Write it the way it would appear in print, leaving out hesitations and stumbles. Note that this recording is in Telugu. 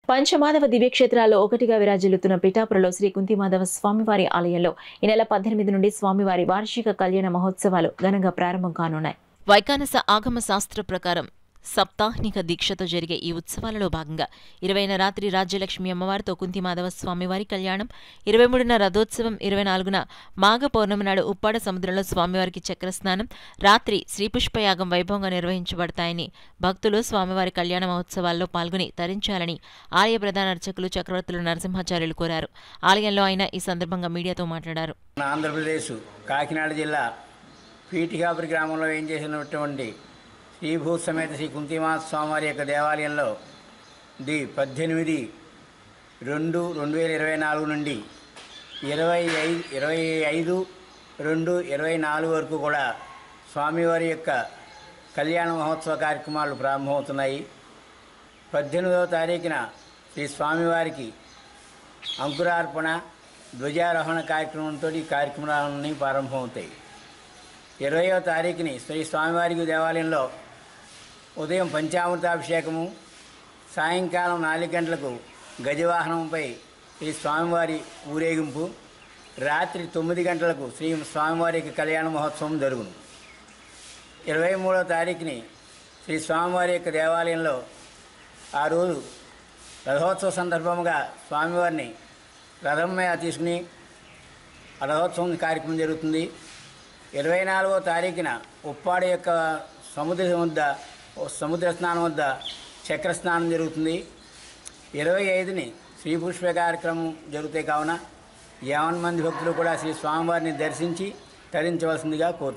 పంచమాధవ దివ్యక్షేత్రాల్లో ఒకటిగా విరాజిల్లుతున్న పిఠాపురలో శ్రీ కుంతిమాధవ స్వామివారి ఆలయంలో ఈ నెల 18 నుండి స్వామివారి వార్షిక కళ్యాణ మహోత్సవాలు ఘనంగా ప్రారంభం కానున్నాయి. వైకానస ఆగమ శాస్త్ర ప్రకారం సప్తాహ్నిక దీక్షతో జరిగే ఈ ఉత్సవాలలో భాగంగా 20న రాత్రి రాజ్యలక్ష్మి అమ్మవారితో కుంతిమాధవ స్వామివారి కళ్యాణం, 23న రథోత్సవం, 24న మాఘ పౌర్ణమి నాడు ఉప్పాడ సముద్రంలో స్వామివారికి చక్రస్నానం, రాత్రి శ్రీపుష్పయాగం వైభవంగా నిర్వహించబడతాయని భక్తులు స్వామివారి కళ్యాణ మహోత్సవాల్లో పాల్గొని తరించాలని ఆలయ ప్రధాన అర్చకులు చక్రవర్తులు నరసింహాచార్యులు కోరారు. ఆలయంలో ఆయన ఈ సందర్భంగా మీడియాతో మాట్లాడారు. ఆంధ్రప్రదేశ్ కాకినాడ జిల్లా పీఠికాపురి గ్రామంలో ఏం చేసినటువంటి శ్రీభూ సమేత శ్రీ కుంతిమాధవ స్వామివారి యొక్క దేవాలయంలో 18/2/2024 నుండి 25/2/24 వరకు కూడా స్వామివారి యొక్క కళ్యాణ మహోత్సవ కార్యక్రమాలు ప్రారంభమవుతున్నాయి. 18వ తారీఖున శ్రీ స్వామివారికి అంకురార్పణ, ధ్వజారోహణ కార్యక్రమంతో ఈ కార్యక్రమాలన్నీ ప్రారంభమవుతాయి. 20వ తారీఖుని శ్రీ స్వామివారికి దేవాలయంలో ఉదయం పంచామృతాభిషేకము, సాయంకాలం 4 గంటలకు గజవాహనంపై శ్రీ స్వామివారి ఊరేగింపు, రాత్రి 9 గంటలకు శ్రీ స్వామివారికి కళ్యాణ మహోత్సవం జరుగును. 23వ తారీఖుని శ్రీ స్వామివారి యొక్క దేవాలయంలో ఆ రోజు రథోత్సవ సందర్భంగా స్వామివారిని రథం మీద తీసుకుని రథోత్సవం కార్యక్రమం జరుగుతుంది. 24వ తారీఖున ఉప్పాడ యొక్క సముద్ర స్నానం వద్ద చక్ర స్నానం జరుగుతుంది. 25ని శ్రీ పుష్ప కార్యక్రమం జరుగుతాయి. కావున 50 మంది భక్తులు కూడా శ్రీ స్వామివారిని దర్శించి తరించవలసిందిగా కోరుతున్నారు.